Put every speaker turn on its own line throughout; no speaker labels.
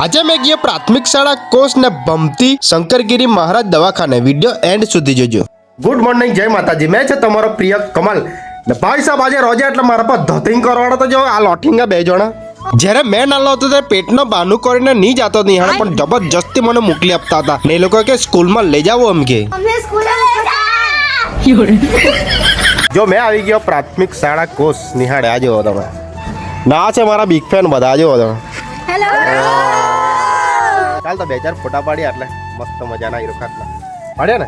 આજે મેં ગયો પ્રાથમિક શાળા કોસ ને ભમતી શંકરગીરી મહારાજ દવાખાને. વિડિયો એન્ડ સુધી જોજો. ગુડ મોર્નિંગ, જય માતાજી. મેં છે તમારો પ્રિય કમલ ને ભાઈ સાહેબ આજે રોજા એટલે મારા પર ધતિંગ કરવાડો તો જો આ લોઠીંગા બે જણા. જ્યારે મેં નાનો હતો ત્યારે પેટનો બહાનું કરીને નહીં જતો નિહાળ, પણ જબરજસ્તી મને મોકલી આપતા હતા ને એ લોકો કે સ્કૂલમાં લઈ જાવો એમ કે. જો મેં આવી ગયો પ્રાથમિક શાળા કોસ નિહાળે. આ જો તમે ના છે મારા બિગ ફેન બધા. જો તમે ચાલ તો બે ચાર ફોટા પાડ્યા એટલે મસ્ત મજાના હીરોખાતના પાડ્યા ને.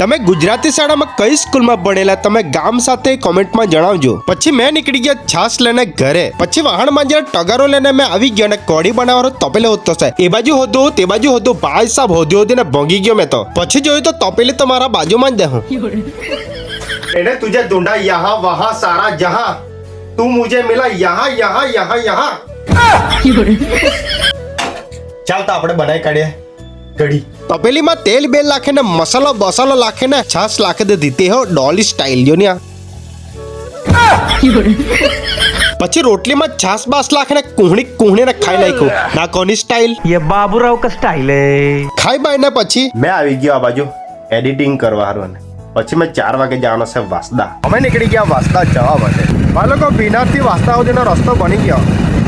તમે ગુજરાતી શાળામાં કઈ સ્કૂલમાં ભણેલા તમે ગામ સાથે કોમેન્ટમાં જણાવજો. પછી મેં નીકળી ગયો છાસ લઈને ઘરે. પછી વાહણમાં જ્યારે ટગારો લઈને મેં આવી ગયો અને કોડી બનાવવાનો તપેલો હોતો છે. એ બાજુ હોતું તે બાજુ હોતું ભાઈ સાહેબ હોધી હોધીને ભોગી ગયો મેં તો. પછી જોયું તો તપેલી તો મારા બાજુમાં જ દેહું. એને તુજે ઢૂંઢા યહાં વહાં સારા જહાં, તું મુझे મિલા યહાં યહાં યહાં યહાં. ચાલતા આપણે બનાવી કાઢીએ કઢી. તપેલીમાં તેલ બેલ લાખીને મસાલો બસાલો લાખીને છાસ લાખી દીધી. તે હો ડોલી સ્ટાઇલ જો ને. પછી રોટલીમાં છાસ બાસ લાખીને કુહણીને ખાઈ નાખ્યું. ના કોની સ્ટાઇલ?
ये बाबूराव का स्टाइल है.
ખાઈ બાઈ ને પછી મેં આવી ગયો આ બાજુ એડિટિંગ કરવાનું. પછી મેં 4 વાગે જવાનો છે વાસદા. અમે નીકળી ગયા વાસદા જવા માટે. આ લોકો બિનારથી વાસદા સુધીનો રસ્તો બની ગયો.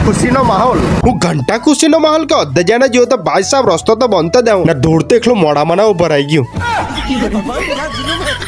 ખુશીનો માહોલ. હું ઘંટા ખુશીનો માહોલ કે અધજાને જોયો તો ભાઈ સાહેબ રસ્તો તો બનતો દેવું ને દોડતો એકલો મોડામાં ના ભરાઈ ગયું.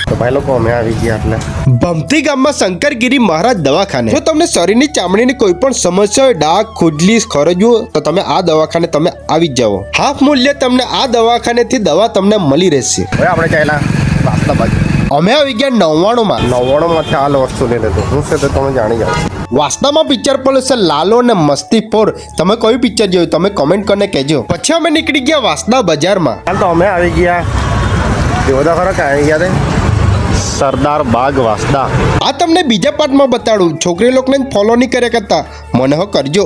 તો ભાઈ લોકો અમે આવી ગયા એટલે ભમતી ગામમાં શંકરગીરી મહારાજ દવાખાને. જો તમને શરીરની ચામડીની કોઈ પણ સમસ્યા હોય, ડાઘ, ખુજલી, ખરજવું, તો તમે આ દવાખાને તમે આવી જ જાઓ. હાફ મૂલ્ય તમને આ દવાખાનેથી દવા તમને મળી રહેશે. હવે આપણે ચાલ્યા વાસદા બાજુ. અમે આવી ગયા 99માં. 99માંથી હાલ વસ્તુ લઈ લેતો હું છે તો તમે જાણી જાઓ. વાસદામાં પિક્ચર પડ્યું છે લાલો ને મસ્તી 4. તમે કયું પિક્ચર જોયું તમે કમેન્ટ કરીને કહેજો. પછી અમે નીકળી ગયા વાસદા બજારમાં. હાલ તો અમે આવી ગયા જોવો તો ખરો ક્યાં આવી ગયા તે સરદાર બાગ વાસદા. આ તમને બીજા પાર્ટમાં બતાડું. છોકરી લોકોને ફોલો નહીં કર્યા કરતા મને હો કરજો.